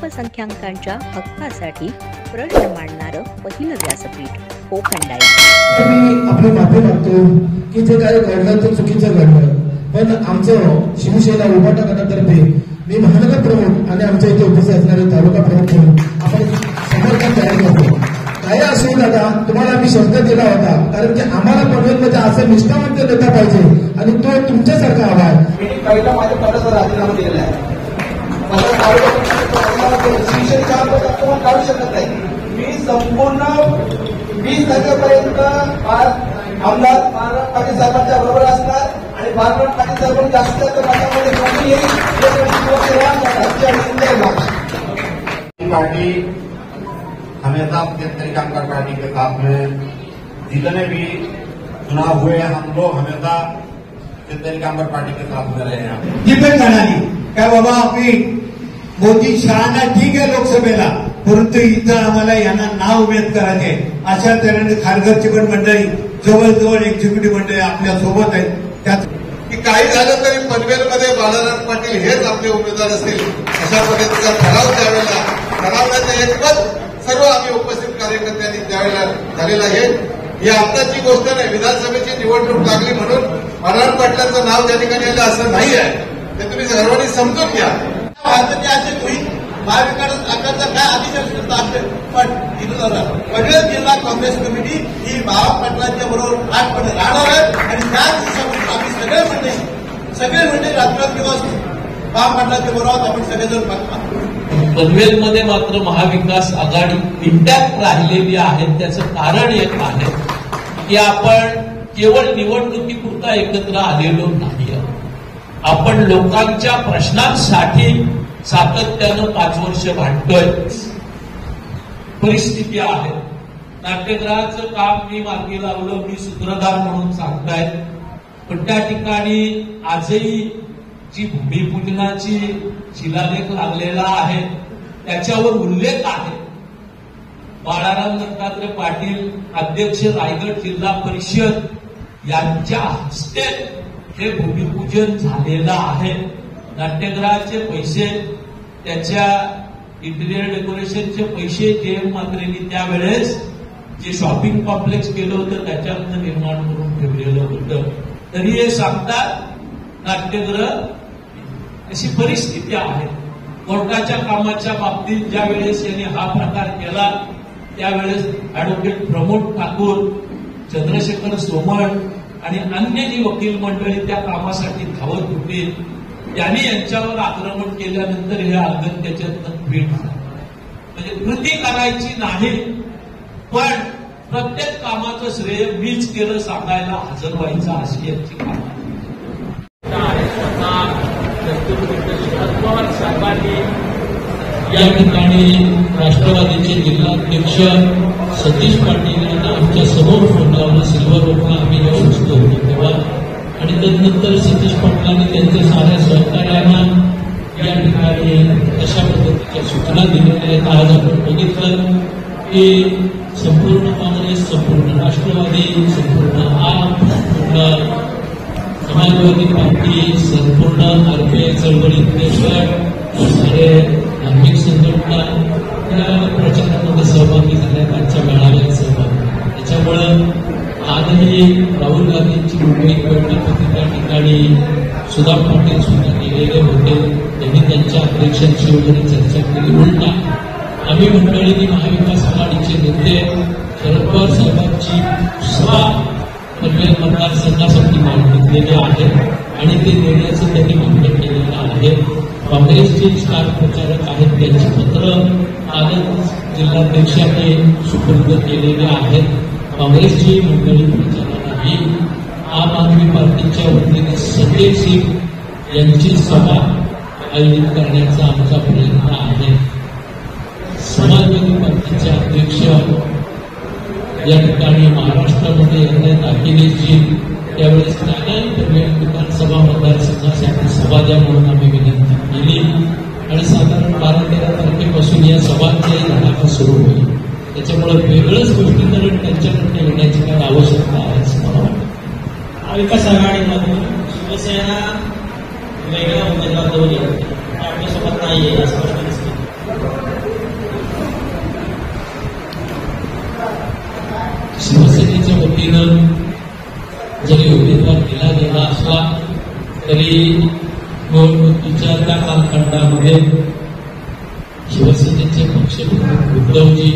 अल्पसंख्याकांच्या हक्कासाठी प्रश्न मांडणारं पहिलं व्यासपीठ कोखंडाई. मी आपली माफी मागतो की जे काही घडलं ते चुकीचं घडलं, पण आमचं शिवसेना उभाटा गटातर्फे मी महानगर प्रमुख आणि आमच्या इथे उपस्थित असणारे तालुका प्रमुख म्हणून आपण समर्थन तयार करतो. काय असो दादा, तुम्हाला आम्ही शब्द दिला होता, कारण की आम्हाला पनवेलमध्ये असं निष्ठावंत नेता पाहिजे आणि तो तुमच्यासारखा हवा आहे. मी पहिला माझ्या पदाचा राजीनामा दिलेला आहे. काढू शकत नाही. मी संपूर्ण 20 तारखेपर्यंत आमदार बाळाराम पाटील साहेबांच्या बरोबर असणार आणि बाळाराम पाटील साहेबांनी जास्त माझ्यामध्ये नोकरी येईल. पार्टी हमेशा जनता कामगार पार्टी के साथ में जितने भी चुनाव हुए हम लोग हमेशा जनता कामगार पार्टी के साथ में रहे हैं. डिपेंड म्हणाली काय बाबा आम्ही मोदी शहाना ठीक आहे लोकसभेला, परंतु इथं आम्हाला यांना नाव उमेद करायचे. अशा तऱ्हेने खारघरची पण मंडळी जवळजवळ एक्झिक्युटिव्ह मंडळी आपल्या सोबत आहेत. त्यात की काही झालं तरी पनवेलमध्ये बाळाराम पाटील हेच आपले उमेदवार असतील अशा पद्धतीचा ठराव त्यावेळेला ठरावण्याचं एक पद सर्व आम्ही उपस्थित कार्यकर्त्यांनी त्यावेळेला झालेला आहे. ही आत्ताची गोष्ट नाही. विधानसभेची निवडणूक लागली म्हणून बाळाराम पाटलांचं नाव त्या ठिकाणी आलं असं नाही आहे. ते तुम्ही सर्वांनी समजून घ्या. भारताचे असे होईल महाविकास आघाडीचा काय आदेश असेल, पण पनवेल जिल्हा काँग्रेस कमिटी ही बाळाराम पाटलांच्या बरोबर आठपणे राहणार आहे आणि त्याच दिवसापासून आम्ही सगळे म्हणजे रात्रदिवस बाळाराम पाटलांच्या बरोबर आपण सगळेजण बघतो. पनवेलमध्ये मात्र महाविकास आघाडी इंटॅक्ट राहिलेली आहे. त्याचं कारण एक आहे की आपण केवळ निवडणुकीपुरता एकत्र आलेलो नाही. आपण लोकांच्या प्रश्नांसाठी सातत्यानं 5 वर्ष भांडतोय. परिस्थिती आहे. नाट्यगृहाचं काम मी मार्गी लावलं, मी सूत्रधार म्हणून सांगताय, पण त्या ठिकाणी आजही जी भूमिपूजनाची शिलालेख लागलेला आहे त्याच्यावर उल्लेख आहे. बाळाराम दत्तात्रय पाटील अध्यक्ष रायगड जिल्हा परिषद यांच्या हस्ते हे भूमिपूजन झालेलं आहे. नाट्यगृहाचे पैसे, त्याच्या इंटिरियर डेकोरेशनचे पैसे जयंत म्हात्रेंनी त्यावेळेस जे शॉपिंग कॉम्प्लेक्स केलं होतं त्याच्यातनं निर्माण करून ठेवलेलं होतं. तरी हे सांगतात नाट्यगृह अशी परिस्थिती आहे. कोर्टाच्या कामाच्या बाबतीत ज्या वेळेस यांनी हा प्रकार केला त्यावेळेस ऍडव्होकेट प्रमोद ठाकूर, चंद्रशेखर सोमण आणि अन्य जी वकील मंडळी त्या कामासाठी धावत होती त्यांनी यांच्यावर आक्रमण केल्यानंतर हे आंदोलन त्याच्यातनं भेट झालं. म्हणजे कृती करायची नाही, पण प्रत्येक कामाचं श्रेय मीच केलं सांगायला हजर व्हायचं अशी यांची काम आहे. पवार साहेबांनी या ठिकाणी राष्ट्रवादीचे जिल्हाध्यक्ष सतीश पाटील यांना आमच्या समोर फोन लावला. सिल्वर रोडला आम्ही जेव्हा बसलो होतो तेव्हा, आणि त्यानंतर सतीश पाटलांनी त्यांच्या साऱ्या सहकार्यांना या ठिकाणी अशा पद्धतीच्या सूचना दिलेल्या आहेत. आज आपण बघितलं की संपूर्ण काँग्रेस, संपूर्ण राष्ट्रवादी, संपूर्ण आप, संपूर्ण समाजवादी पार्टी, संपूर्ण आरपीआय चळवळीतले सारे धार्मिक संघटना या प्रचारामध्ये सहभागी झाल्या, त्यांच्या मेळाव्यात सहभागी. त्याच्यामुळं आजही राहुल गांधींची मुंबईत बैठक होती, त्या ठिकाणी सुधा पाटील सुद्धा गेलेले होते. त्यांनी त्यांच्या अध्यक्षांशी वगैरे चर्चा केली. उलटा आम्ही मंडळींनी महाविकास आघाडीचे नेते शरद पवार साहेबांची सभा पनवेल मतदारसंघासाठी घेतलेले आहे आणि ते देण्याचं त्यांनी मान्य केलेलं आहे. काँग्रेसचे स्टार प्रचारक आहेत, त्यांची पत्र आजच जिल्हाध्यक्षांनी सुपूर्द केलेले आहेत. काँग्रेसची मंडळी प्रचाराला ही आम आदमी पार्टीच्या वतीने संजय सिंग यांची सभा आयोजित करण्याचा आमचा प्रयत्न आहे. समाजवादी पार्टीचे अध्यक्ष या ठिकाणी महाराष्ट्रामध्ये येण्यात अखिलेशजी त्यावेळेस त्यांना विधानसभा मतदारसंघासाठी सभा द्या म्हणून आम्ही विनंती केली आणि साधारण 12-13 तारखेपासून या सभांचाही धडाका सुरू होईल. त्याच्यामुळे वेगळंच गोष्टीकरण त्यांच्याकडे येण्याची काय आवश्यकता आहे असं मला वाटतं. महाविकास आघाडीमधून शिवसेना वेगळ्या उमेदवार देऊ आपल्यासोबत नाहीये असं स्पष्ट दिसतं. वतीनं जरी उमेदवार दिला गेला असला तरी निवडणुकीच्या त्या कालखंडामध्ये शिवसेनेचे पक्षप्रमुख उद्धवजी,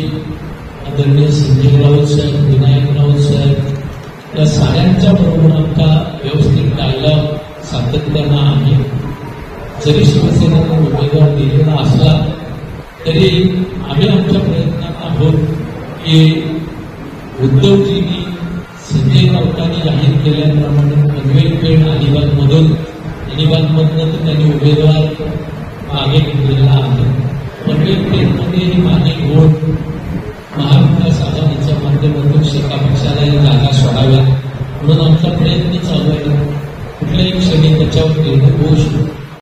आदरणीय संजय राऊत साहेब, विनायक राऊत साहेब या साऱ्यांच्या बरोबर आमचा व्यवस्थित डायलॉग सातत्यानं आहे. जरी शिवसेनेने उमेदवार दिलेला असला तरी आम्ही आमच्या प्रयत्नात आहोत की उद्धवजींनी संजय राऊतांनी जाहीर केल्याप्रमाणे पनवेलपेठ अलिबागमधून तर त्यांनी उमेदवार मागे घेतलेला आहे. पनवेलपेठमध्ये मागे घेऊन महाविकास आघाडीच्या माध्यमातून शेका पक्षाला या जागा सोडाव्या म्हणून आमचा प्रयत्न चालू आहे. कुठल्याही क्षणी त्याच्यावर निर्णय होऊ शकतो.